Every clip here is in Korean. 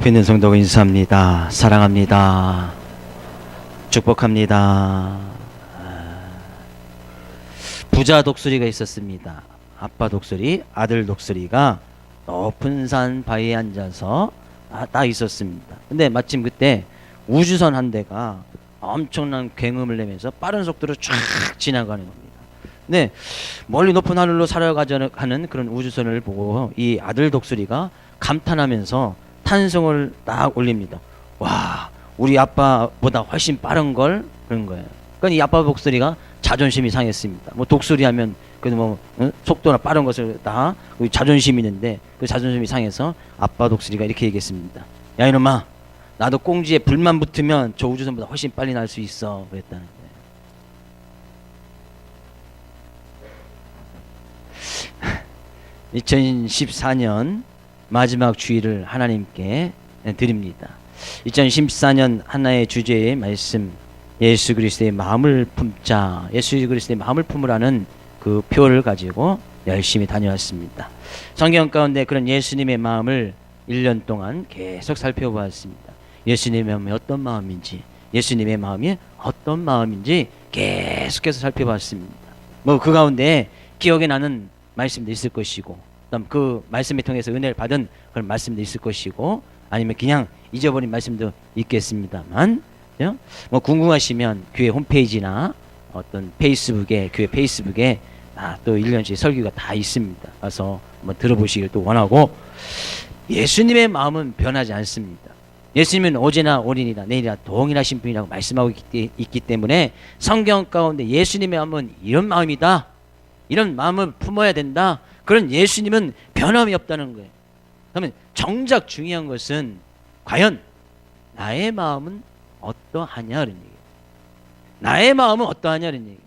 옆에 있는 성도가 인사합니다. 사랑합니다. 축복합니다. 부자 독수리가 있었습니다. 아빠 독수리, 아들 독수리가 높은 산 바위에 앉아서 딱 있었습니다. 근데 마침 그때 우주선 한 대가 엄청난 굉음을 내면서 빠른 속도로 쫙 지나가는 겁니다. 네, 멀리 높은 하늘로 살아가는 그런 우주선을 보고 이 아들 독수리가 감탄하면서 탄성을 딱 올립니다. 와, 우리 아빠보다 훨씬 빠른 걸, 그런 거예요. 그러니까 이 아빠 독수리가 자존심이 상했습니다. 뭐 독수리 하면 그래도 속도나 빠른 것을 다 자존심이 있는데 그 자존심이 상해서 아빠 독수리가 이렇게 얘기했습니다. 야 이놈아, 나도 꽁지에 불만 붙으면 저 우주선보다 훨씬 빨리 날 수 있어, 그랬다는 거예요. 2014년 마지막 주일을 하나님께 드립니다. 2014년 하나의 주제의 말씀, 예수 그리스도의 마음을 품자, 예수 그리스도의 마음을 품으라는 그 표를 가지고 열심히 다녀왔습니다. 성경 가운데 그런 예수님의 마음을 1년 동안 계속 살펴보았습니다. 예수님의 마음이 어떤 마음인지, 예수님의 마음이 어떤 마음인지 계속해서 살펴봤습니다. 뭐 그 가운데 기억에 나는 말씀도 있을 것이고, 그다음 그 말씀을 통해서 은혜를 받은 그런 말씀도 있을 것이고, 아니면 그냥 잊어버린 말씀도 있겠습니다만, 뭐 궁금하시면 교회 홈페이지나 어떤 페이스북에, 교회 페이스북에 또 1년치 설교가 다 있습니다. 가서 한번 들어보시길 또 원하고, 예수님의 마음은 변하지 않습니다. 예수님은 어제나 오늘이나 내일이나 동일하신 분이라고 말씀하고 있기 때문에 성경 가운데 예수님의 마음은 이런 마음이다, 이런 마음을 품어야 된다, 그런 예수님은 변함이 없다는 거예요. 그러면 정작 중요한 것은 과연 나의 마음은 어떠하냐는 얘기예요. 나의 마음은 어떠하냐는 얘기예요.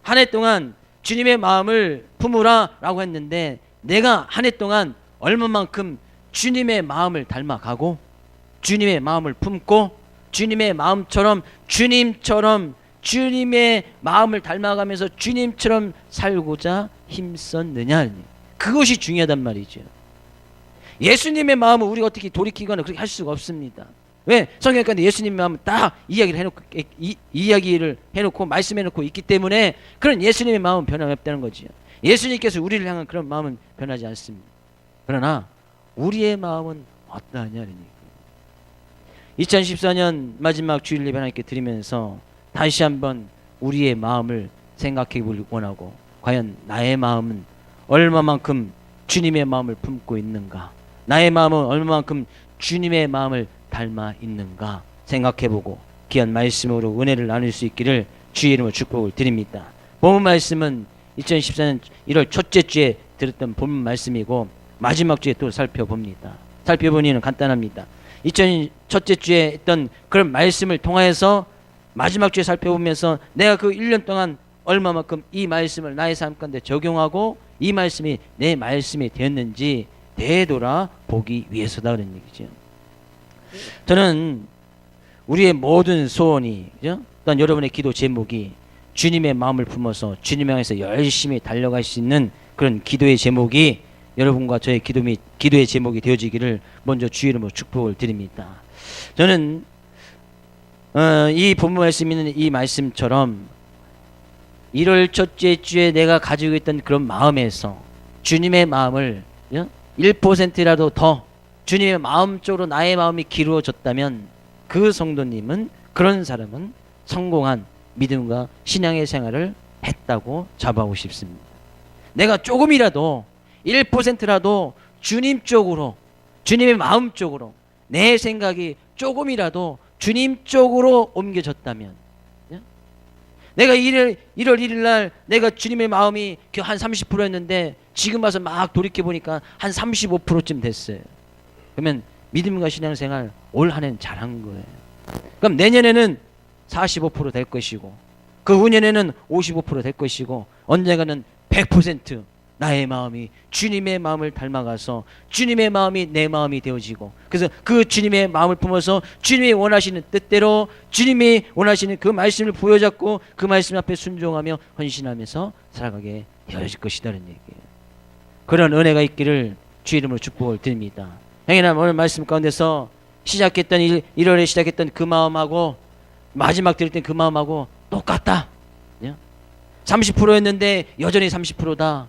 한 해 동안 주님의 마음을 품으라 라고 했는데, 내가 한 해 동안 얼마만큼 주님의 마음을 닮아가고 주님의 마음을 품고 주님의 마음처럼 주님의 마음을 닮아가면서 주님처럼 살고자 힘썼느냐, 그것이 중요하단 말이죠. 예수님의 마음을 우리가 어떻게 돌이키거나 그렇게 할 수가 없습니다. 왜? 성경에 예수님의 마음을 딱 이야기를 해놓고 말씀해놓고 있기 때문에 그런 예수님의 마음은 변함이 없다는 거죠. 예수님께서 우리를 향한 그런 마음은 변하지 않습니다. 그러나 우리의 마음은 어떠하냐는 얘기예요. 2014년 마지막 주일 예배 하나님께 드리면서 다시 한번 우리의 마음을 생각해 보려고 원하고, 과연 나의 마음은 얼마만큼 주님의 마음을 품고 있는가, 나의 마음은 얼마만큼 주님의 마음을 닮아 있는가 생각해보고 귀한 말씀으로 은혜를 나눌 수 있기를 주의 이름으로 축복을 드립니다. 본문 말씀은 2014년 1월 첫째 주에 들었던 본문 말씀이고, 마지막 주에 또 살펴봅니다. 살펴본 이유는 간단합니다. 첫째 주에 했던 그런 말씀을 통하여서 마지막 주에 살펴보면서 내가 그 1년 동안 얼마만큼 이 말씀을 나의 삶 가운데 적용하고 이 말씀이 내 말씀이 되었는지 되돌아보기 위해서다, 그런 얘기죠. 저는 우리의 모든 소원이, 또한 여러분의 기도 제목이 주님의 마음을 품어서 주님 향해서 열심히 달려갈 수 있는 그런 기도의 제목이 여러분과 저의 기도의 제목이 되어지기를 먼저 주의 이름으로 축복을 드립니다. 저는 이 본문 말씀 있는 이 말씀처럼 1월 첫째 주에 내가 가지고 있던 그런 마음에서 주님의 마음을 1%라도 더 주님의 마음 쪽으로 나의 마음이 기울어졌다면 그 성도님은, 그런 사람은 성공한 믿음과 신앙의 생활을 했다고 잡아오고 싶습니다. 내가 조금이라도 1%라도 주님 쪽으로, 주님의 마음 쪽으로 내 생각이 조금이라도 주님 쪽으로 옮겨졌다면, 내가 1월 1일 날 내가 주님의 마음이 한 30%였는데 지금 와서 막 돌이켜보니까 한 35%쯤 됐어요. 그러면 믿음과 신앙생활 올 한 해는 잘한 거예요. 그럼 내년에는 45% 될 것이고, 그 후년에는 55% 될 것이고, 언젠가는 100% 나의 마음이 주님의 마음을 닮아가서 주님의 마음이 내 마음이 되어지고, 그래서 그 주님의 마음을 품어서 주님이 원하시는 뜻대로 주님이 원하시는 그 말씀을 부여잡고 그 말씀 앞에 순종하며 헌신하면서 살아가게 되어질 것이다는 얘기예요. 그런 은혜가 있기를 주의 이름으로 축복을 드립니다. 행여나 오늘 말씀 가운데서 시작했던 1월에 시작했던 그 마음하고 마지막 드릴 땐 그 마음하고 똑같다. 30%였는데 여전히 30%다.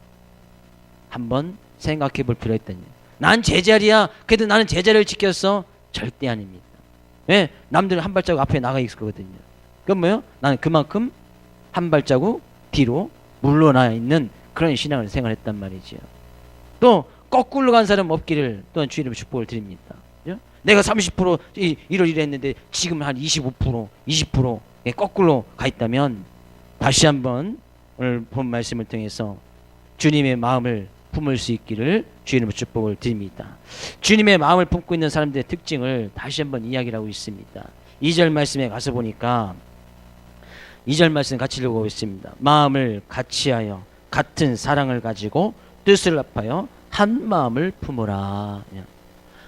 한번 생각해 볼 필요가 있다니. 난 제자리야. 그래도 나는 제자리를 지켰어. 절대 아닙니다. 왜? 남들은 한 발자국 앞에 나가 있거든요. 그건 뭐예요? 나는 그만큼 한 발자국 뒤로 물러나 있는 그런 신앙을 생활했단 말이지요. 또 거꾸로 간 사람 없기를 또한 주의 이름으로 축복을 드립니다. 내가 30% 1월 1일 했는데 지금 한 25%, 20% 거꾸로 가 있다면 다시 한번 오늘 본 말씀을 통해서 주님의 마음을 품을 수 있기를 주의 이름으로 축복을 드립니다. 주님의 마음을 품고 있는 사람들의 특징을 다시 한번 이야기를 하고 있습니다. 2절 말씀에 가서 보니까 2절 말씀 같이 읽어보겠습니다. 마음을 같이하여 같은 사랑을 가지고 뜻을 합하여 한 마음을 품으라.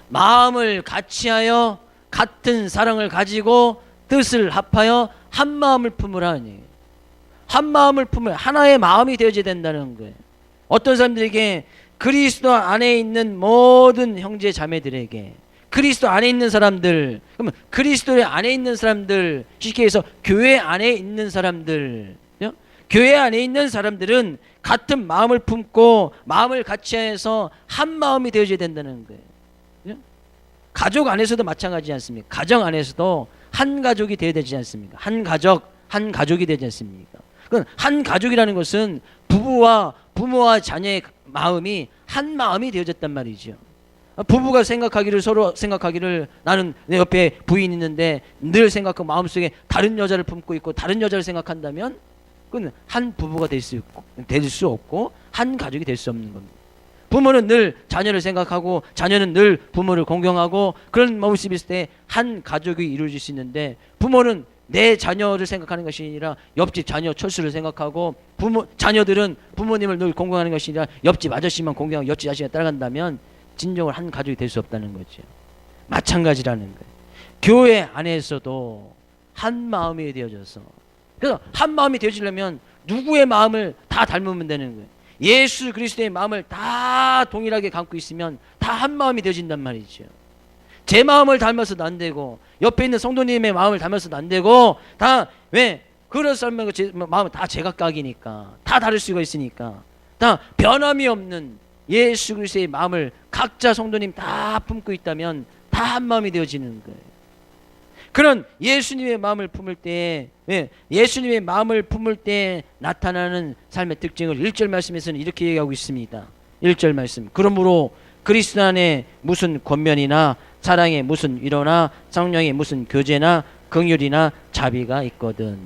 마음을 같이하여 같은 사랑을 가지고 뜻을 합하여 한 마음을 품으라. 한 마음을 품으라. 하나의 마음이 되어져야 된다는 거예요. 어떤 사람들에게 그리스도 안에 있는 모든 형제 자매들에게 그리스도 안에 있는 사람들, 그러면 그리스도 안에 있는 사람들, 쉽게 해서 교회 안에 있는 사람들, 교회 안에 있는 사람들은 같은 마음을 품고 마음을 같이해서 한 마음이 되어져야 된다는 거예요. 가족 안에서도 마찬가지지 않습니까? 가정 안에서도 한 가족이 되어야 되지 않습니까? 한 가족이 되지 않습니까? 그건 한 가족이라는 것은 부모와 자녀의 마음이 한 마음이 되어졌단 말이죠. 부부가 서로 생각하기를 나는 내 옆에 부인 있는데 늘 생각하고 마음속에 다른 여자를 품고 있고 다른 여자를 생각한다면 그건 한 부부가 될 수 없고 한 가족이 될 수 없는 겁니다. 부모는 늘 자녀를 생각하고 자녀는 늘 부모를 공경하고 그런 모습이 있을 때 한 가족이 이루어질 수 있는데 부모는 내 자녀를 생각하는 것이 아니라 옆집 자녀 철수를 생각하고 자녀들은 부모님을 늘 공경하는 것이 아니라 옆집 아저씨만 공경하고 옆집 아저씨가 따라간다면 진정으로 한 가족이 될 수 없다는 거죠. 마찬가지라는 거예요. 교회 안에서도 한 마음이 되어져서 그래서 한 마음이 되어지려면 누구의 마음을 다 닮으면 되는 거예요. 예수 그리스도의 마음을 다 동일하게 갖고 있으면 다 한 마음이 되어진단 말이죠. 제 마음을 닮아서도 안 되고 옆에 있는 성도님의 마음을 닮아서도 안 되고 다 왜? 그런 사람의 마음은 다 제각각이니까 다 다를 수가 있으니까 다 변함이 없는 예수 그리스도의 마음을 각자 성도님 다 품고 있다면 다 한 마음이 되어지는 거예요. 그런 예수님의 마음을 품을 때 예수님의 마음을 품을 때 나타나는 삶의 특징을 1절 말씀에서는 이렇게 얘기하고 있습니다. 1절 말씀. 그러므로 그리스도 안에 무슨 권면이나 사랑에 무슨 위로나 성령에 무슨 교제나 긍휼이나 자비가 있거든.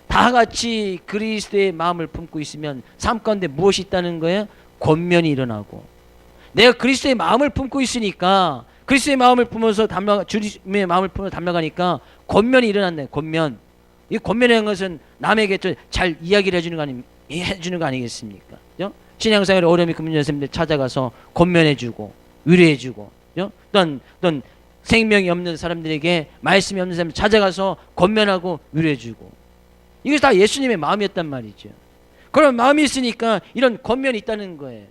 다 같이 그리스도의 마음을 품고 있으면 삶 가운데 무엇이 있다는 거예요? 권면이 일어나고 내가 그리스도의 마음을 품고 있으니까 그리스도의 마음을 품어서 주님의 마음을 품어서 담나가니까 권면이 일어난다. 권면. 이 권면이라는 것은 남에게 잘 이야기를 해주는 거 아니겠습니까? 신앙생활에 어려움이 금는 선생님들 찾아가서 권면해주고 위로해주고 어떤 생명이 없는 사람들에게 말씀이 없는 사람 찾아가서 권면하고 위로해주고 이것이 다 예수님의 마음이었단 말이죠. 그런 마음이 있으니까 이런 권면이 있다는 거예요.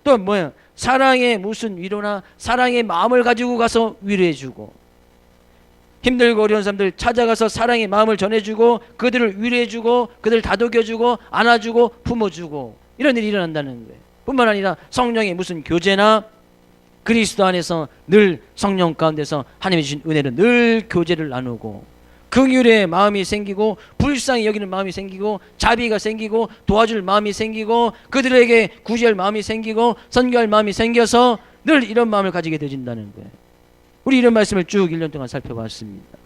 또 뭐야? 사랑의 무슨 위로나 사랑의 마음을 가지고 가서 위로해주고 힘들고 어려운 사람들 찾아가서 사랑의 마음을 전해주고 그들을 위로해주고 그들을 다독여주고 안아주고 품어주고 이런 일이 일어난다는 거예요. 뿐만 아니라 성령의 무슨 교제나 그리스도 안에서 늘 성령 가운데서 하나님이 주신 은혜로 늘 교제를 나누고 긍휼의 마음이 생기고 불쌍히 여기는 마음이 생기고 자비가 생기고 도와줄 마음이 생기고 그들에게 구제할 마음이 생기고 선교할 마음이 생겨서 늘 이런 마음을 가지게 되진다는 거예요. 우리 이런 말씀을 쭉 1년 동안 살펴봤습니다.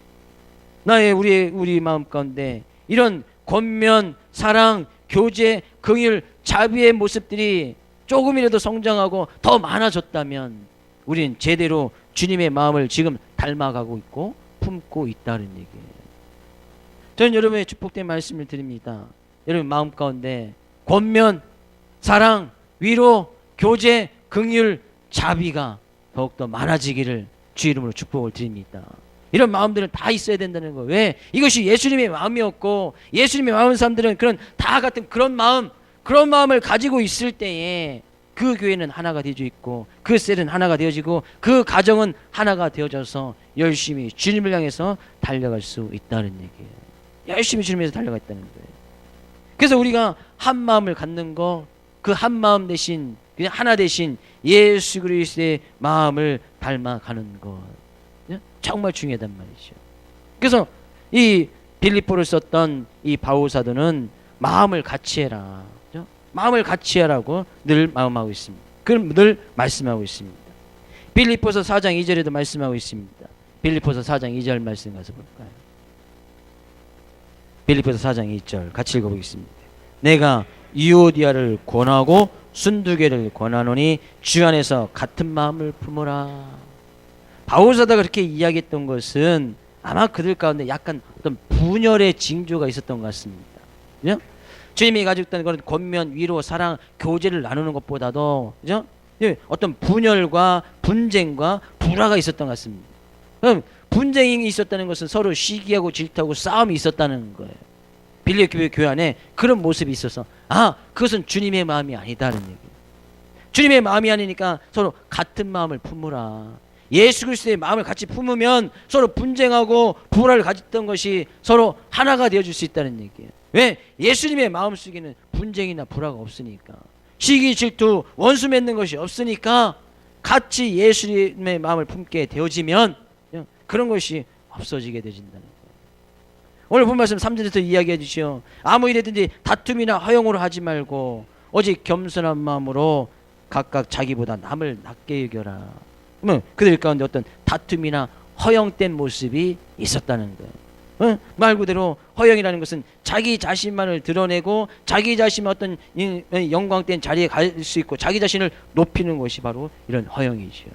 우리 마음 가운데 이런 권면, 사랑, 교제, 긍휼, 자비의 모습들이 조금이라도 성장하고 더 많아졌다면 우리는 제대로 주님의 마음을 지금 닮아가고 있고 품고 있다는 얘기예요. 저는 여러분의 축복된 말씀을 드립니다. 여러분 마음 가운데 권면, 사랑, 위로, 교제, 긍휼, 자비가 더욱더 많아지기를 주 이름으로 축복을 드립니다. 이런 마음들은 다 있어야 된다는 거예요. 왜? 이것이 예수님의 마음이었고 예수님의 마음 사람들은 그런 다 같은 그런 마음을 가지고 있을 때에 그 교회는 하나가 되어져 있고 그 셀은 하나가 되어지고 그 가정은 하나가 되어져서 열심히 주님을 향해서 달려갈 수 있다는 얘기예요. 열심히 주님을 향해서 달려갔다는 거예요. 그래서 우리가 한 마음을 갖는 거, 그 한 마음 대신 그냥 하나 대신 예수 그리스도의 마음을 닮아가는 것 정말 중요하단 말이죠. 그래서 이 빌립보를 썼던 이 바울 사도는 마음을 같이 해라, 마음을 같이 하라고 늘 마음하고 있습니다. 그럼 늘 말씀하고 있습니다. 빌립보서 4장 2절에도 말씀하고 있습니다. 빌립보서 4장 2절 말씀 가서 볼까요? 빌립보서 4장 2절 같이 읽어보겠습니다. 내가 유오디아를 권하고 순두개를 권하노니 주 안에서 같은 마음을 품으라. 바울 사도가 그렇게 이야기했던 것은 아마 그들 가운데 약간 어떤 분열의 징조가 있었던 것 같습니다. 그죠? 주님이 가지고 있던 그런 권면, 위로, 사랑, 교제를 나누는 것보다도 그죠? 어떤 분열과 분쟁과 불화가 있었던 것 같습니다. 그럼 분쟁이 있었다는 것은 서로 시기하고 질투하고 싸움이 있었다는 거예요. 빌립보 교회 안에 그런 모습이 있어서 그것은 주님의 마음이 아니다는 얘기예요. 주님의 마음이 아니니까 서로 같은 마음을 품으라. 예수 그리스도의 마음을 같이 품으면 서로 분쟁하고 불화를 가졌던 것이 서로 하나가 되어줄 수 있다는 얘기예요. 왜? 예수님의 마음속에는 분쟁이나 불화가 없으니까, 시기 질투 원수 맺는 것이 없으니까 같이 예수님의 마음을 품게 되어지면 그런 것이 없어지게 되진다는 거예요. 오늘 본 말씀 3절에서 이야기해 주시오. 아무 일이든지 다툼이나 허용으로 하지 말고 오직 겸손한 마음으로 각각 자기보다 남을 낮게 여겨라. 그들 가운데 어떤 다툼이나 허용된 모습이 있었다는 거예요. 말 그대로 허영이라는 것은 자기 자신만을 드러내고 자기 자신의 어떤 영광된 자리에 갈 수 있고 자기 자신을 높이는 것이 바로 이런 허영이죠.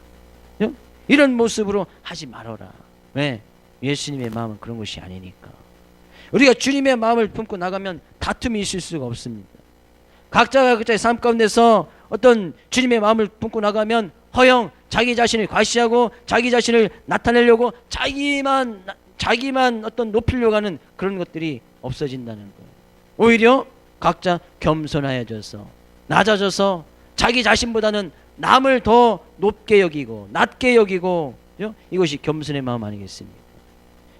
이런 모습으로 하지 말아라. 왜? 예수님의 마음은 그런 것이 아니니까. 우리가 주님의 마음을 품고 나가면 다툼이 있을 수가 없습니다. 각자가 각자의 삶 가운데서 어떤 주님의 마음을 품고 나가면 허영, 자기 자신을 과시하고 자기 자신을 나타내려고 자기만 어떤 높이려고 하는 그런 것들이 없어진다는 거예요. 오히려 각자 겸손해져서 낮아져서 자기 자신보다는 남을 더 높게 여기고 낮게 여기고, 이것이 겸손의 마음 아니겠습니까?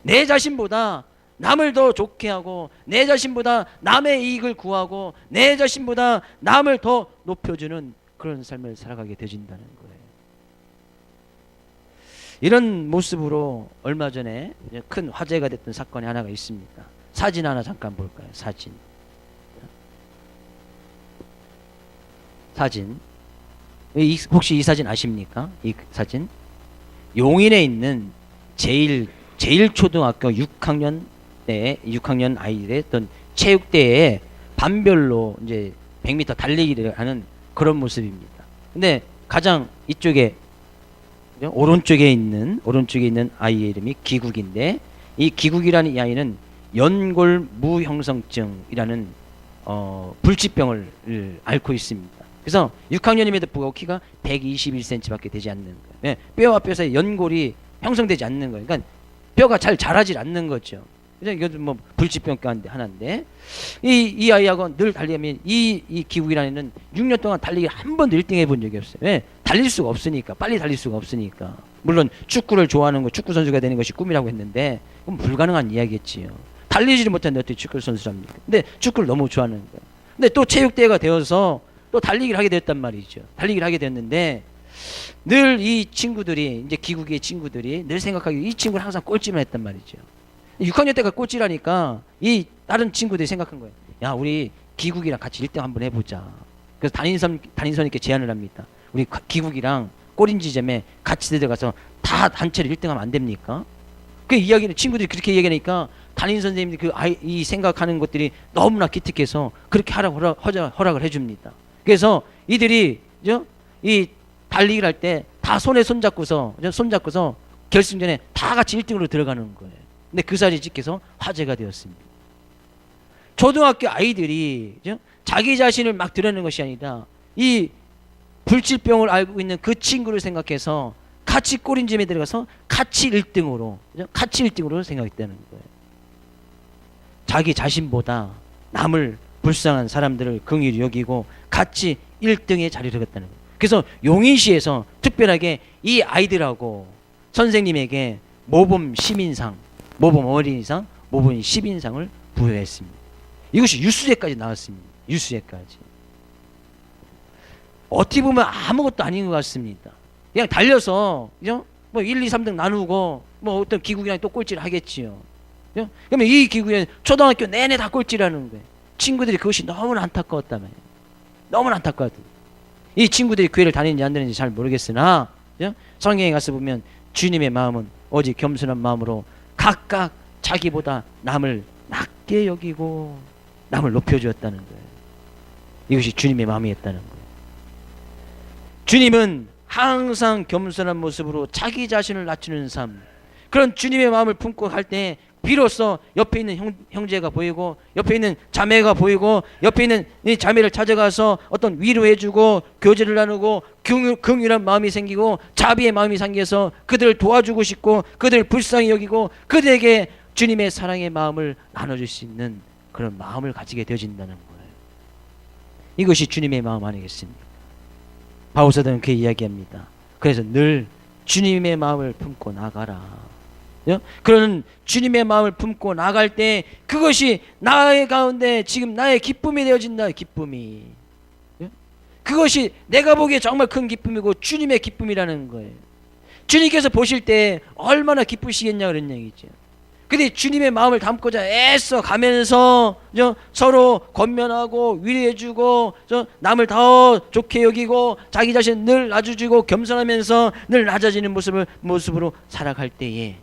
내 자신보다 남을 더 좋게 하고 내 자신보다 남의 이익을 구하고 내 자신보다 남을 더 높여주는 그런 삶을 살아가게 되진다는 거예요. 이런 모습으로 얼마 전에 큰 화제가 됐던 사건이 하나가 있습니다. 사진 하나 잠깐 볼까요? 사진. 혹시 이 사진 아십니까? 이 사진 용인에 있는 제일초등학교 6학년 아이들의 어떤 체육대회에 반별로 이제 100m 달리기를 하는 그런 모습입니다. 근데 가장 이쪽에 오른쪽에 있는 아이의 이름이 기국인데, 이 기국이라는 이 아이는 연골 무형성증이라는 불치병을 앓고 있습니다. 그래서 6학년임에도 불구하고 키가 121cm밖에 되지 않는 거예요. 네, 뼈와 뼈 사이 연골이 형성되지 않는 거예요. 그러니까 뼈가 잘 자라질 않는 거죠. 그래서 이것도 뭐 불치병 가운데 하나인데, 이 아이하고 늘 달리면 이 기국이라는 애는 6년 동안 달리기 한 번도 1등 해본 적이 없어요. 왜? 달릴 수가 없으니까, 빨리 달릴 수가 없으니까. 물론 축구를 좋아하는 거, 축구 선수가 되는 것이 꿈이라고 했는데 그건 불가능한 이야기겠지요. 달리지를 못하는데 어떻게 축구 선수랍니까? 근데 축구를 너무 좋아하는 거예요. 근데 또 체육대회가 되어서 또 달리기를 하게 됐단 말이죠. 달리기를 하게 됐는데 늘 이 친구들이, 이제 기국의 친구들이 늘 생각하기, 이 친구는 항상 꼴찌만 했단 말이죠. 6학년 때가 꼴찌라니까 이 다른 친구들이 생각한 거예요. 야, 우리 기국이랑 같이 1등 한번 해보자. 그래서 담임선생님께 제안을 합니다. 우리 기국이랑 꼬린 지점에 같이 들어가서 다 단체로 1등하면 안 됩니까? 그 이야기는 친구들이 그렇게 얘기하니까 담임 선생님들이 이 생각하는 것들이 너무나 기특해서 그렇게 하라고 허락을 해줍니다. 그래서 이들이 이 달리기를 할 때 다 손에 손잡고서 결승전에 다 같이 1등으로 들어가는 거예요. 근데 그 사진이 찍혀서 화제가 되었습니다. 초등학교 아이들이 자기 자신을 막 드러내는 것이 아니라 이 불치병을 앓고 있는 그 친구를 생각해서 같이 꼬린짐에 들어가서 같이 1등으로 생각했다는 거예요. 자기 자신보다 남을, 불쌍한 사람들을 긍휼히 여기고 같이 1등에 자리를 했다는 거예요. 그래서 용인시에서 특별하게 이 아이들하고 선생님에게 모범 시민상, 모범 어린이상, 모범 시민상을 부여했습니다. 이것이 뉴스에까지 나왔습니다. 뉴스에까지. 어떻게 보면 아무것도 아닌 것 같습니다. 그냥 달려서 그죠? 뭐 1, 2, 3등 나누고 뭐 어떤 기국이랑 또 꼴찌를 하겠지요. 그죠? 그러면 이 기국에 초등학교 내내 다 꼴찌라는 거예요. 친구들이 그것이 너무나 안타까웠단 말이에요. 너무나 안타까웠던. 이 친구들이 교회를 다니는지 안 다니는지 잘 모르겠으나 그죠? 성경에 가서 보면 주님의 마음은 오직 겸손한 마음으로 각각 자기보다 남을 낮게 여기고 남을 높여주었다는 거예요. 이것이 주님의 마음이었다는 거예요. 주님은 항상 겸손한 모습으로 자기 자신을 낮추는 삶, 그런 주님의 마음을 품고 갈 때 비로소 옆에 있는 형제가 보이고 옆에 있는 자매가 보이고 옆에 있는 이 자매를 찾아가서 어떤 위로해주고 교제를 나누고 긍휼한 마음이 생기고 자비의 마음이 생겨서 그들을 도와주고 싶고 그들을 불쌍히 여기고 그들에게 주님의 사랑의 마음을 나눠줄 수 있는 그런 마음을 가지게 되어진다는 거예요. 이것이 주님의 마음 아니겠습니까? 바울사도는 그 이야기합니다. 그래서 늘 주님의 마음을 품고 나가라. 그런 주님의 마음을 품고 나갈 때 그것이 나의 가운데 지금 나의 기쁨이 되어진다. 기쁨이. 그것이 내가 보기에 정말 큰 기쁨이고 주님의 기쁨이라는 거예요. 주님께서 보실 때 얼마나 기쁘시겠냐 그런 얘기죠. 근데 주님의 마음을 담고자 애써 가면서 서로 권면하고 위로해주고 남을 더 좋게 여기고 자기 자신 늘 낮아지고 겸손하면서 늘 낮아지는 모습으로 살아갈 때에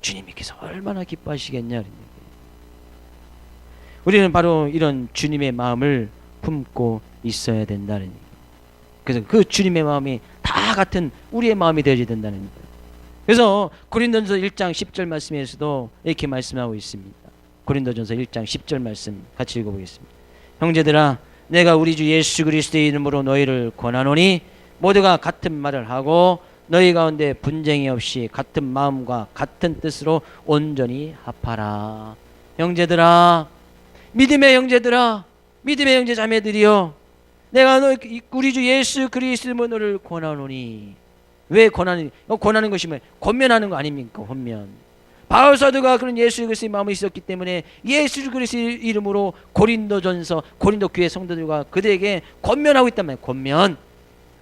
주님께서 얼마나 기뻐하시겠냐. 우리는 바로 이런 주님의 마음을 품고 있어야 된다는 얘기예요. 그래서 그 주님의 마음이 다 같은 우리의 마음이 되어야 된다는 거예요. 그래서 고린도전서 1장 10절 말씀에서도 이렇게 말씀하고 있습니다. 고린도전서 1장 10절 말씀 같이 읽어보겠습니다. 형제들아, 내가 우리 주 예수 그리스도의 이름으로 너희를 권하노니 모두가 같은 말을 하고 너희 가운데 분쟁이 없이 같은 마음과 같은 뜻으로 온전히 합하라. 형제들아, 믿음의 형제들아, 믿음의 형제 자매들이여, 내가 우리 주 예수 그리스도의 너를 권하노니. 왜 권하는 것이 뭐예요? 권면하는 거 아닙니까? 권면. 바울사도가 그런 예수 그리스도의 마음이 있었기 때문에 예수 그리스도의 이름으로 고린도전서 고린도 교회 성도들과 그들에게 권면하고 있단 말이에요. 권면.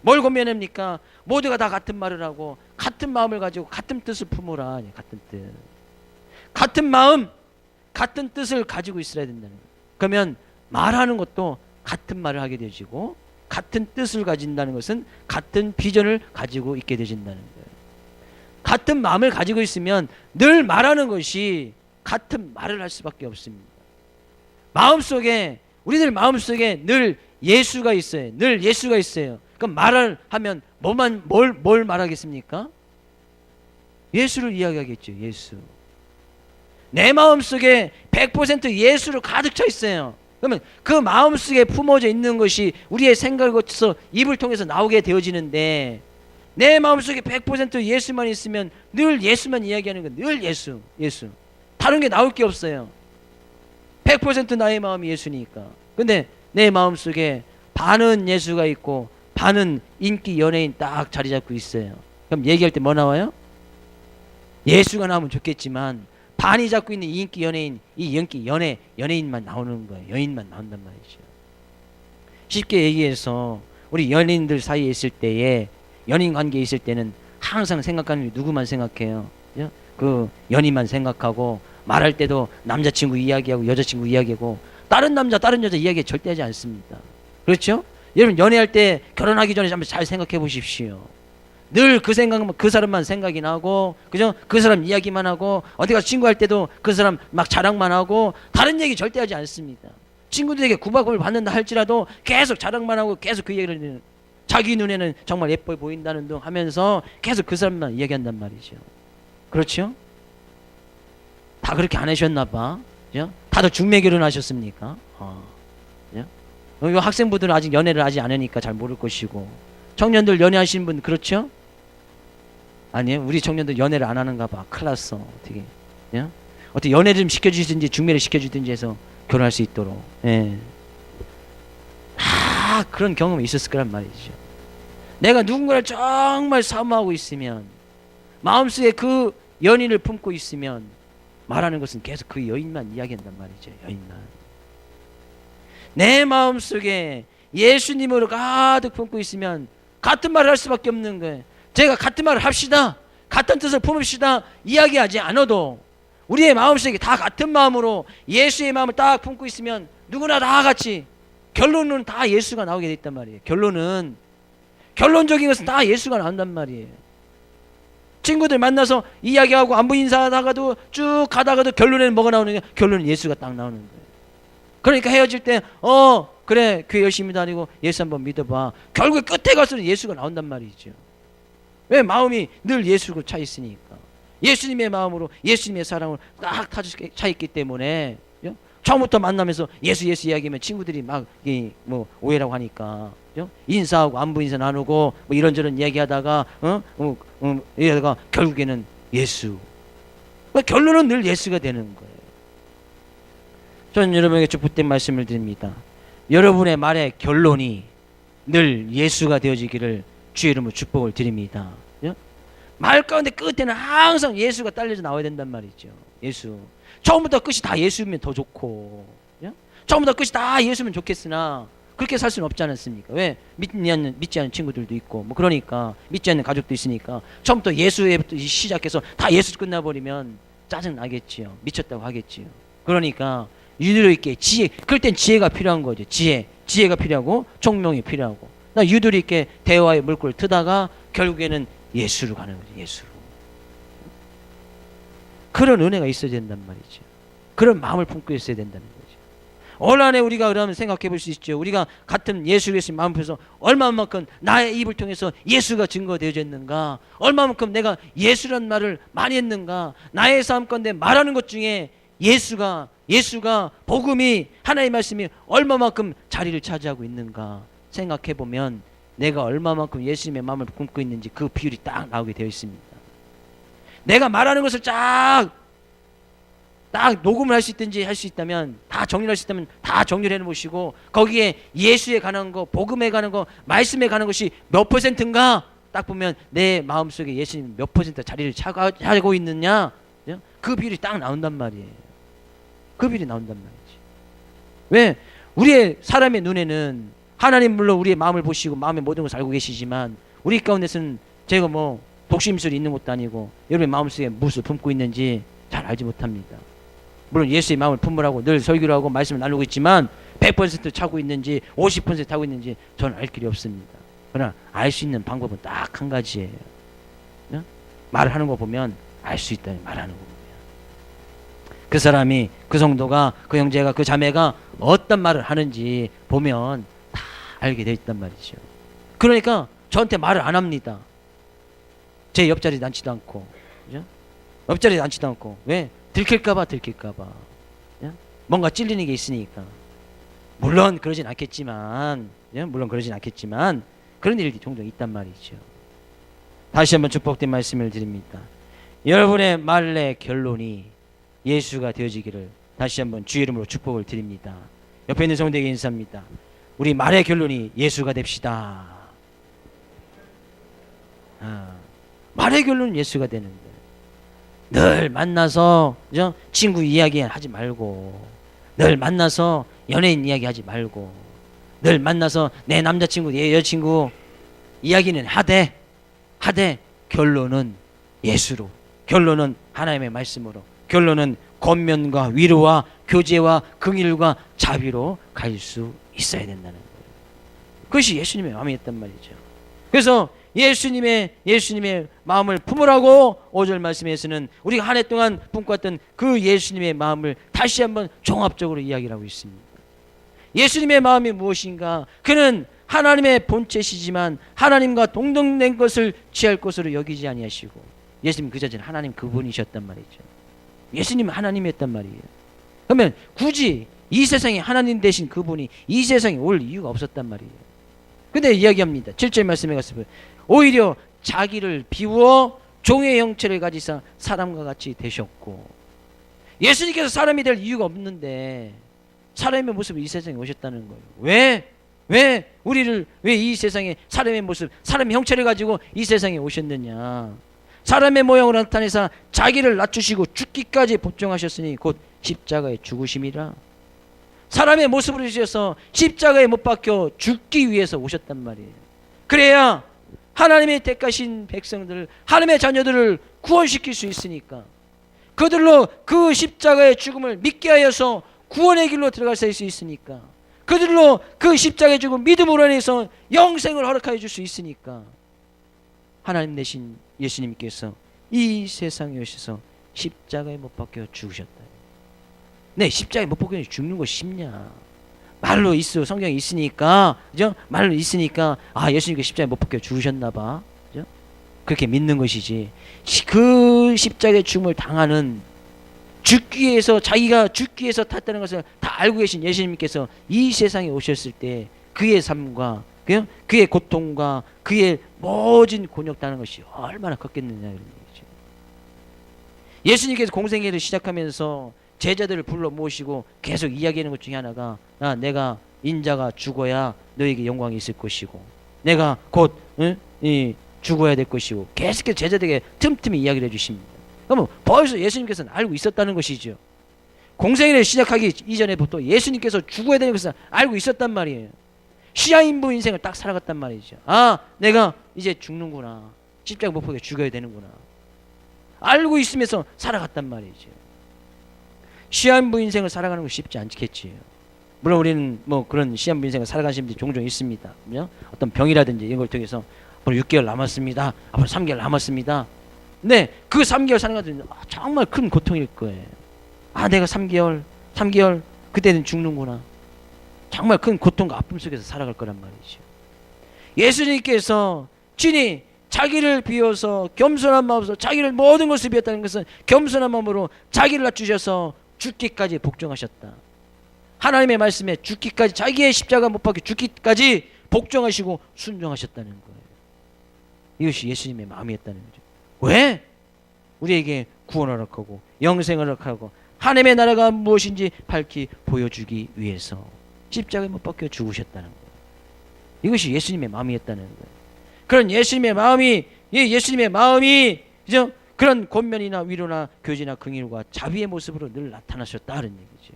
뭘 권면합니까? 모두가 다 같은 말을 하고 같은 마음을 가지고 같은 뜻을 품으라. 같은 뜻. 같은 마음, 같은 뜻을 가지고 있어야 된다는 거예요. 그러면 말하는 것도 같은 말을 하게 되지고 같은 뜻을 가진다는 것은 같은 비전을 가지고 있게 되진다는 거예요. 같은 마음을 가지고 있으면 늘 말하는 것이 같은 말을 할 수밖에 없습니다. 마음속에, 우리들 마음속에 늘 예수가 있어요. 늘 예수가 있어요. 그럼 말을 하면 뭘 말하겠습니까? 예수를 이야기하겠죠. 예수. 내 마음속에 100% 예수로 가득 차 있어요. 그러면 그 마음속에 품어져 있는 것이 우리의 생각을 거쳐서 입을 통해서 나오게 되어지는데, 내 마음속에 100% 예수만 있으면 늘 예수만 이야기하는 건 늘 예수. 다른 게 나올 게 없어요. 100% 나의 마음이 예수니까. 근데 내 마음속에 반은 예수가 있고 반은 인기 연예인 딱 자리 잡고 있어요. 그럼 얘기할 때 뭐 나와요? 예수가 나오면 좋겠지만 반이 잡고 있는 인기 연예인, 이 인기 연예인만 나오는 거예요. 여인만 나온단 말이죠. 쉽게 얘기해서 우리 연인들 사이에 있을 때에, 연인 관계에 있을 때는 항상 생각하는 게 누구만 생각해요? 그 연인만 생각하고, 말할 때도 남자친구 이야기하고 여자친구 이야기하고 다른 남자 다른 여자 이야기 절대 하지 않습니다. 그렇죠? 여러분 연애할 때, 결혼하기 전에 한번 잘 생각해 보십시오. 늘 그 생각만, 그 사람만 생각이 나고, 그죠? 그 사람 이야기만 하고, 어디 가서 친구할 때도 그 사람 막 자랑만 하고, 다른 얘기 절대 하지 않습니다. 친구들에게 구박을 받는다 할지라도 계속 자랑만 하고 계속 그 얘기를, 자기 눈에는 정말 예뻐 보인다는 둥 하면서 계속 그 사람만 이야기한단 말이죠. 그렇죠? 다 그렇게 안 하셨나 봐. 그죠? 다들 중매 결혼하셨습니까? 학생분들은 아직 연애를 하지 않으니까 잘 모를 것이고, 청년들 연애하시는 분 그렇죠? 아니에요? 우리 청년들 연애를 안 하는가 봐. 큰일 났어. 어떻게 연애를 좀 시켜주든지 중매를 시켜주든지 해서 결혼할 수 있도록. 예. 다 다 그런 경험이 있었을 거란 말이죠. 내가 누군가를 정말 사모하고 있으면, 마음속에 그 연인을 품고 있으면 말하는 것은 계속 그 여인만 이야기한단 말이죠. 여인만. 내 마음속에 예수님으로 가득 품고 있으면 같은 말을 할 수밖에 없는 거예요. 제가 같은 말을 합시다, 같은 뜻을 품읍시다 이야기하지 않아도 우리의 마음속에 다 같은 마음으로 예수의 마음을 딱 품고 있으면 누구나 다 같이 결론은 다 예수가 나오게 돼 있단 말이에요. 결론적인 것은 다 예수가 나온단 말이에요. 친구들 만나서 이야기하고 안부 인사하다가도 쭉 가다가도 결론에는 뭐가 나오느냐? 결론은 예수가 딱 나오는 거예요. 그러니까 헤어질 때 그래 교회 열심히 다니고 예수 한번 믿어봐. 결국에 끝에 가서는 예수가 나온단 말이죠. 왜? 마음이 늘 예수로 차 있으니까. 예수님의 마음으로, 예수님의 사랑으로 딱 차 있기 때문에 처음부터 만나면서 예수 이야기하면 친구들이 막 오해라고 하니까 인사하고 안부 인사 나누고 뭐 이런저런 이야기하다가 이러다가 결국에는 예수. 결론은 늘 예수가 되는 거예요. 저는 여러분에게 축복된 말씀을 드립니다. 여러분의 말의 결론이 늘 예수가 되어지기를 주의 이름으로 축복을 드립니다. 말 가운데 끝에는 항상 예수가 딸려져 나와야 된단 말이죠. 예수. 처음부터 끝이 다 예수면 더 좋고, 처음부터 끝이 다 예수면 좋겠으나 그렇게 살 수는 없지 않습니까? 왜? 믿지 않는 친구들도 있고, 그러니까 믿지 않는 가족도 있으니까 처음부터 예수에부터 시작해서 다 예수 끝나버리면 짜증 나겠지요. 미쳤다고 하겠지요. 그러니까 유도리 있게 지혜, 그럴 땐 지혜가 필요한 거죠. 지혜가 필요하고 총명이 필요하고, 나 유도리 있게 대화의 물꼬를 트다가 결국에는 예수로 가는 거죠. 예수로. 그런 은혜가 있어야 된단 말이죠. 그런 마음을 품고 있어야 된다는 거죠. 올 한해 우리가 그러면 생각해 볼 수 있죠. 우리가 같은 예수 그리스도의 마음 품어서 얼마만큼 나의 입을 통해서 예수가 증거되어졌는가, 얼마만큼 내가 예수란 말을 많이 했는가, 나의 삶 가운데 말하는 것 중에 예수가 복음이, 하나님의 말씀이 얼마만큼 자리를 차지하고 있는가 생각해 보면 내가 얼마만큼 예수님의 마음을 품고 있는지 그 비율이 딱 나오게 되어 있습니다. 내가 말하는 것을 딱 녹음을 할 수 있든지 할 수 있다면, 다 정리할 수 있다면 다 정리를 해놓으시고 거기에 예수에 관한 거, 복음에 관한 거, 말씀에 관한 것이 몇 %인가 딱 보면 내 마음속에 예수님 몇 % 자리를 차고 있느냐, 그 비율이 딱 나온단 말이에요. 그 비율이 나온단 말이지. 왜? 우리의 사람의 눈에는 하나님 물론 우리의 마음을 보시고 마음의 모든 것을 알고 계시지만 우리 가운데서는 제가 독심술이 있는 것도 아니고 여러분의 마음속에 무엇을 품고 있는지 잘 알지 못합니다. 물론 예수의 마음을 품으라고 늘 설교를 하고 말씀을 나누고 있지만 100% 차고 있는지 50% 하고 있는지 저는 알 길이 없습니다. 그러나 알 수 있는 방법은 딱 한 가지예요. 말을 하는 거 보면 알 수 있다. 말하는 거 보면 그 사람이, 그 성도가, 그 형제가, 그 자매가 어떤 말을 하는지 보면 다 알게 돼 있단 말이죠. 그러니까 저한테 말을 안 합니다. 제 옆자리에 앉지도 않고, 그죠? 옆자리에 앉지도 않고. 왜? 들킬까봐. 뭔가 찔리는 게 있으니까. 물론 그러진 않겠지만 그런 일이 종종 있단 말이죠. 다시 한번 축복된 말씀을 드립니다. 여러분의 말의 결론이 예수가 되어지기를 다시 한번 주의 이름으로 축복을 드립니다. 옆에 있는 성도에게 인사합니다. 우리 말의 결론이 예수가 됩시다. 말의 결론은 예수가 되는 거예요. 늘 만나서 친구 이야기 하지 말고, 늘 만나서 연예인 이야기 하지 말고, 늘 만나서 내 남자친구, 내 여자친구 이야기는 하되 결론은 예수로, 결론은 하나님의 말씀으로, 결론은 권면과 위로와 교제와 긍휼과 자비로 갈 수 있어야 된다는 거예요. 그것이 예수님의 마음이었단 말이죠. 그래서 예수님의 마음을 품으라고 5절 말씀에서는 우리가 한 해 동안 품고 왔던 그 예수님의 마음을 다시 한번 종합적으로 이야기를 하고 있습니다. 예수님의 마음이 무엇인가? 그는 하나님의 본체시지만 하나님과 동등된 것을 취할 것으로 여기지 아니하시고, 예수님 그 자체는 하나님 그분이셨단 말이죠. 예수님은 하나님이었단 말이에요. 그러면 굳이 이 세상에 하나님 되신 그분이 이 세상에 올 이유가 없었단 말이에요. 근데 이야기합니다. 7절 말씀에 가서 오히려 자기를 비우어 종의 형체를 가지사 사람과 같이 되셨고, 예수님께서 사람이 될 이유가 없는데 사람의 모습으로 이 세상에 오셨다는 거예요. 왜? 왜 이 세상에 사람의 모습, 사람의 형체를 가지고 이 세상에 오셨느냐? 사람의 모양으로 나타내사 자기를 낮추시고 죽기까지 복종하셨으니 곧 십자가에 죽으심이라. 사람의 모습으로 주셔서 십자가에 못 박혀 죽기 위해서 오셨단 말이에요. 그래야 하나님의 택하신 백성들, 하나님의 자녀들을 구원시킬 수 있으니까, 그들로 그 십자가의 죽음을 믿게 하여서 구원의 길로 들어갈 수 있으니까, 그들로 그 십자가의 죽음 믿음으로 인해서 영생을 허락하여 줄 수 있으니까, 하나님 대신 예수님께서 이 세상에 오셔서 십자가에 못 박혀 죽으셨다. 네, 십자가에 못 박혀 죽는 것이 쉽냐? 말로 있어, 성경에 있으니까, 그죠? 말로 있으니까 예수님께서 십자가에 못 박혀 죽으셨나 봐, 그죠? 그렇게 믿는 것이지. 그 십자가의 죽음을 당하는, 죽기 위해서, 자기가 죽기 위해서 탔다는 것을 다 알고 계신 예수님께서 이 세상에 오셨을 때 그의 삶과 그의 고통과 그의 모진 곤욕다는 것이 얼마나 컸겠느냐 이런 얘기죠. 예수님께서 공생애를 시작하면서 제자들을 불러 모시고 계속 이야기하는 것 중에 하나가, 내가 인자가 죽어야 너에게 영광이 있을 것이고, 내가 곧 죽어야 될 것이고, 계속해서 제자들에게 틈틈이 이야기를 해주십니다. 그러면 벌써 예수님께서는 알고 있었다는 것이죠. 공생애를 시작하기 이전에부터 예수님께서 죽어야 되는 것을 알고 있었단 말이에요. 시아인부 인생을 딱 살아갔단 말이죠. 내가 이제 죽는구나, 십자가 못 박혀 죽어야 되는구나, 알고 있으면서 살아갔단 말이죠. 시한부 인생을 살아가는 건 쉽지 않겠지요. 물론 우리는 뭐 그런 시한부 인생을 살아가시는 분들이 종종 있습니다. 그죠? 어떤 병이라든지 이런 걸 통해서 앞으로 6개월 남았습니다, 앞으로 3개월 남았습니다. 네, 그 3개월 사는 것은 정말 큰 고통일 거예요. 내가 3개월 그때는 죽는구나. 정말 큰 고통과 아픔 속에서 살아갈 거란 말이죠. 예수님께서 친히 자기를 비워서 겸손한 마음으로, 자기를 모든 것을 비웠다는 것은 겸손한 마음으로 자기를 낮추셔서 죽기까지 복종하셨다. 하나님의 말씀에 죽기까지, 자기의 십자가 못 박혀 죽기까지 복종하시고 순종하셨다는 거예요. 이것이 예수님의 마음이었다는 거죠. 왜? 우리에게 구원을 허락하고 영생을 허락하고 하나님의 나라가 무엇인지 밝히 보여주기 위해서 십자가에 못 박혀 죽으셨다는 거예요. 이것이 예수님의 마음이었다는 거예요. 그런 예수님의 마음이 그죠? 그런 권면이나 위로나 교제나 긍휼과 자비의 모습으로 늘 나타나셨다는 얘기죠.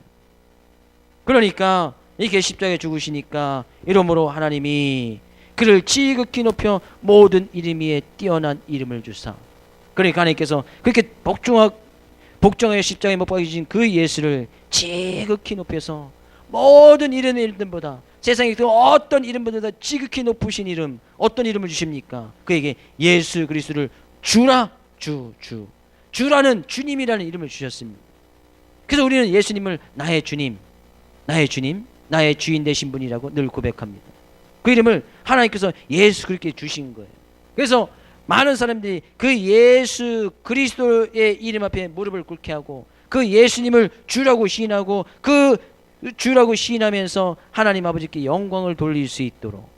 그러니까 이렇게 십자가에 죽으시니까 이러므로 하나님이 그를 지극히 높여 모든 이름 위에 뛰어난 이름을 주사, 그러니까 하나님께서 그렇게 복종하여 십자가에 못 박히신 그 예수를 지극히 높여서 모든 이름보다, 세상에 그 어떤 이름보다 지극히 높으신 이름, 어떤 이름을 주십니까? 그에게 예수 그리스도를 주라는 주님이라는 이름을 주셨습니다. 그래서 우리는 예수님을 나의 주님, 나의 주인 되신 분이라고 늘 고백합니다. 그 이름을 하나님께서 예수 그렇게 주신 거예요. 그래서 많은 사람들이 그 예수 그리스도의 이름 앞에 무릎을 꿇게 하고, 그 예수님을 주라고 시인하고, 그 주라고 시인하면서 하나님 아버지께 영광을 돌릴 수 있도록,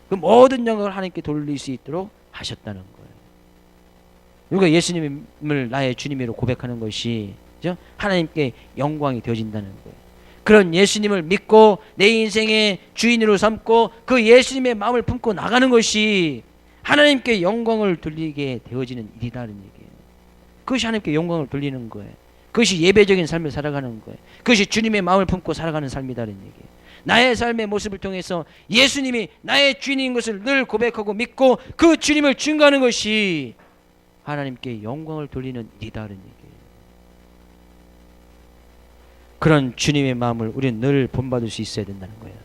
그 모든 영광을 하나님께 돌릴 수 있도록 하셨다는 거예요. 우리가 예수님을 나의 주님으로 고백하는 것이 하나님께 영광이 되어진다는 거예요. 그런 예수님을 믿고 내 인생의 주인으로 삼고 그 예수님의 마음을 품고 나가는 것이 하나님께 영광을 돌리게 되어지는 일이라는 얘기예요. 그것이 하나님께 영광을 돌리는 거예요. 그것이 예배적인 삶을 살아가는 거예요. 그것이 주님의 마음을 품고 살아가는 삶이라는 얘기예요. 나의 삶의 모습을 통해서 예수님이 나의 주인인 것을 늘 고백하고 믿고 그 주님을 증거하는 것이 하나님께 영광을 돌리는 일이라는 얘기예요. 그런 주님의 마음을 우리는 늘 본받을 수 있어야 된다는 거예요.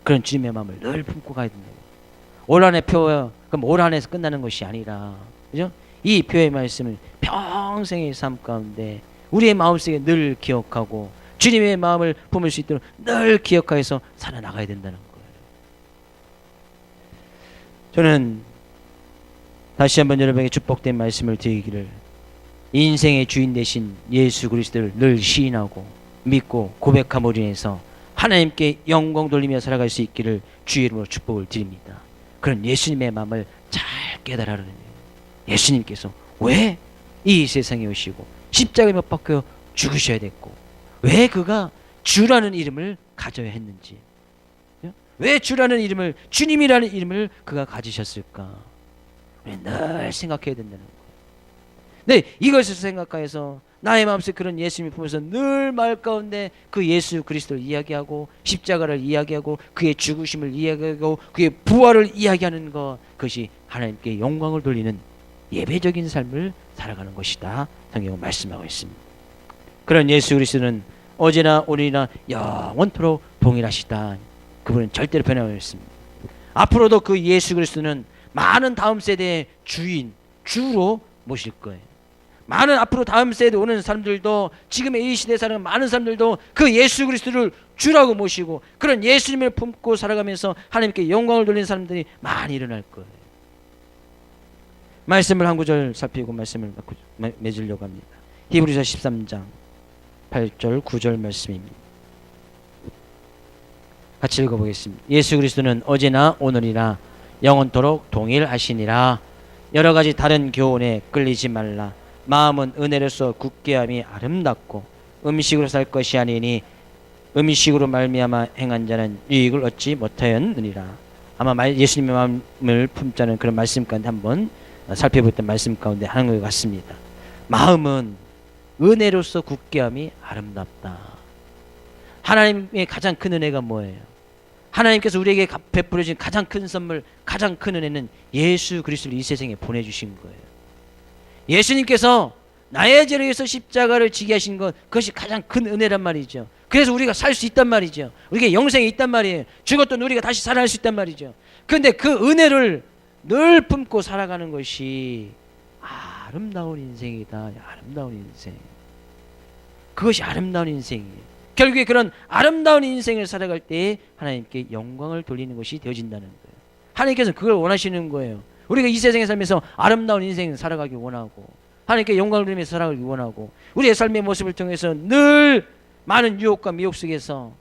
그런 주님의 마음을 늘 품고 가야 된다고. 올 한해 표, 그럼 올 한해에서 끝나는 것이 아니라, 그죠? 이 표의 말씀을 평생의 삶 가운데 우리의 마음속에 늘 기억하고 주님의 마음을 품을 수 있도록 늘 기억하여서 살아나가야 된다는 거예요. 저는 다시 한번 여러분에게 축복된 말씀을 드리기를, 인생의 주인 되신 예수 그리스도를 늘 시인하고 믿고 고백함으로 인해서 하나님께 영광 돌리며 살아갈 수 있기를 주의 이름으로 축복을 드립니다. 그런 예수님의 마음을 잘 깨달으라는 거예요. 예수님께서 왜 이 세상에 오시고 십자가에 못 박혀 죽으셔야 됐고, 왜 그가 주라는 이름을 가져야 했는지, 왜 주라는 이름을, 주님이라는 이름을 그가 가지셨을까? 우리 늘 생각해야 된다는 거예요. 네, 이것을 생각해서 나의 마음속에 그런 예수님을 보면서 늘 마을 가운데 그 예수 그리스도를 이야기하고 십자가를 이야기하고 그의 죽으심을 이야기하고 그의 부활을 이야기하는 것, 그것이 하나님께 영광을 돌리는 예배적인 삶을 살아가는 것이다. 성경은 말씀하고 있습니다. 그런 예수 그리스도는 어제나 오늘이나 영원토록 동일하시다. 그분은 절대로 변함이 없습니다. 앞으로도 그 예수 그리스도는 많은 다음 세대의 주인, 주로 모실 거예요. 많은 앞으로 다음 세대 오는 사람들도, 지금의 이 시대에 사는 많은 사람들도 그 예수 그리스도를 주라고 모시고 그런 예수님을 품고 살아가면서 하나님께 영광을 돌리는 사람들이 많이 일어날 거예요. 말씀을 한 구절 살피고 말씀을 맺으려고 합니다. 히브리서 13장 8절 9절 말씀입니다. 같이 읽어보겠습니다. 예수 그리스도는 어제나 오늘이나 영원토록 동일하시니라. 여러 가지 다른 교훈에 끌리지 말라. 마음은 은혜로서 굳게함이 아름답고 음식으로 살 것이 아니니 음식으로 말미암아 행한 자는 유익을 얻지 못하였느니라. 아마 예수님의 마음을 품자는 그런 말씀 가운데 한번 살펴볼 말씀 가운데 하는 것 같습니다. 마음은 은혜로서 굳게함이 아름답다. 하나님의 가장 큰 은혜가 뭐예요? 하나님께서 우리에게 베풀어 주신 가장 큰 선물, 가장 큰 은혜는 예수 그리스도를 이 세상에 보내주신 거예요. 예수님께서 나의 죄를 위해서 십자가를 지게 하신 것, 그것이 가장 큰 은혜란 말이죠. 그래서 우리가 살 수 있단 말이죠. 우리에게 영생이 있단 말이에요. 죽었던 우리가 다시 살아날 수 있단 말이죠. 그런데 그 은혜를 늘 품고 살아가는 것이 아름다운 인생이다. 아름다운 인생. 그것이 아름다운 인생이에요. 결국에 그런 아름다운 인생을 살아갈 때 하나님께 영광을 돌리는 것이 되어진다는 거예요. 하나님께서 그걸 원하시는 거예요. 우리가 이 세상에 살면서 아름다운 인생을 살아가기 원하고 하나님께 영광을 돌리면서 살아가기 원하고 우리의 삶의 모습을 통해서 늘 많은 유혹과 미혹 속에서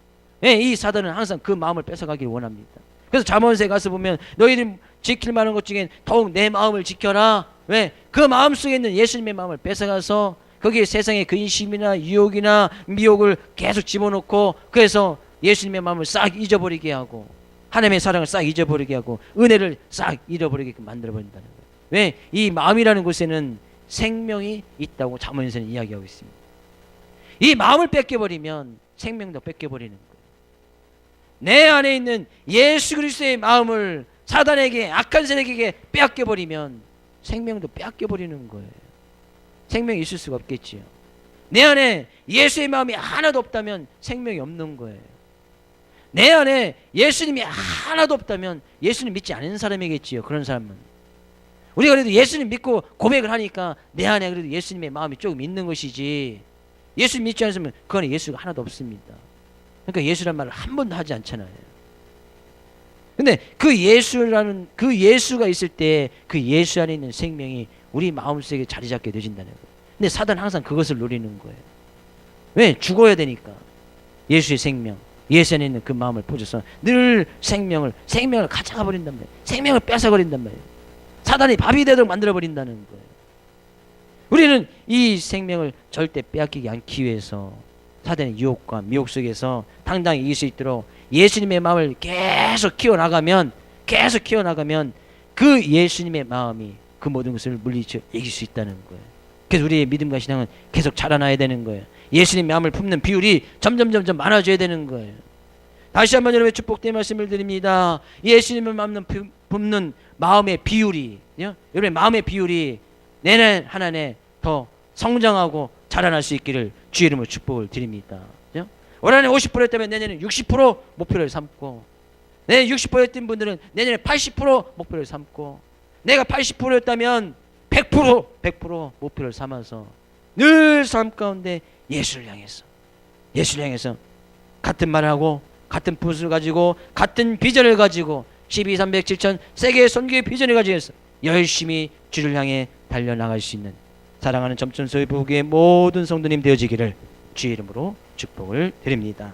이 사단은 항상 그 마음을 뺏어가길 원합니다. 그래서 잠언서에 가서 보면 너희들 지킬 만한 것 중에 더욱 내 마음을 지켜라. 왜? 그 마음 속에 있는 예수님의 마음을 뺏어가서 거기에 세상의 근심이나 유혹이나 미혹을 계속 집어넣고 그래서 예수님의 마음을 싹 잊어버리게 하고 하나님의 사랑을 싹 잊어버리게 하고 은혜를 싹 잃어버리게끔 만들어버린다는 거예요. 왜? 이 마음이라는 곳에는 생명이 있다고 잠언에서는 이야기하고 있습니다. 이 마음을 뺏겨버리면 생명도 뺏겨버리는 거예요. 내 안에 있는 예수 그리스도의 마음을 사단에게, 악한 세력에게 빼앗겨버리면 생명도 빼앗겨버리는 거예요. 생명이 있을 수가 없겠지요. 내 안에 예수의 마음이 하나도 없다면 생명이 없는 거예요. 내 안에 예수님이 하나도 없다면 예수님 믿지 않는 사람이겠지요. 그런 사람은 우리가 그래도 예수님 믿고 고백을 하니까 내 안에 그래도 예수님의 마음이 조금 있는 것이지, 예수님 믿지 않으면 그 안에 예수가 하나도 없습니다. 그러니까 예수란 말을 한 번도 하지 않잖아요. 근데 그 예수가 있을 때 그 예수 안에 있는 생명이 우리 마음속에 자리 잡게 되어진다는 거예요. 근데 사단은 항상 그것을 노리는 거예요. 왜? 죽어야 되니까. 예수의 생명, 예수 안에 있는 그 마음을 보셔서 늘 생명을 가져가 버린단 말이에요. 생명을 뺏어 버린단 말이에요. 사단이 밥이 되도록 만들어 버린다는 거예요. 우리는 이 생명을 절대 빼앗기지 않기 위해서 사단의 유혹과 미혹 속에서 당당히 이길 수 있도록 예수님의 마음을 계속 키워나가면 그 예수님의 마음이 그 모든 것을 물리쳐 이길 수 있다는 거예요. 그래서 우리의 믿음과 신앙은 계속 자라나야 되는 거예요. 예수님의 마음을 품는 비율이 점점 많아져야 되는 거예요. 다시 한번 여러분의 축복된 말씀을 드립니다. 예수님을 품는 마음의 비율이, 여러분의 마음의 비율이 내년 한 해 더 성장하고 자라날 수 있기를 주의 이름으로 축복을 드립니다. 올 한해 50%였다면 내년에 60% 목표를 삼고, 내년 60%였던 분들은 내년에 80% 목표를 삼고, 내가 80%였다면 100% 목표를 삼아서 늘 삶 가운데 예수를 향해서 같은 말을 하고 같은 부스를 가지고 같은 비전을 가지고 12, 300, 7천 세계 선교의 비전을 가지고 열심히 주를 향해 달려나갈 수 있는 사랑하는 점천소의 부부의 모든 성도님 되어지기를 주의 이름으로 축복을 드립니다.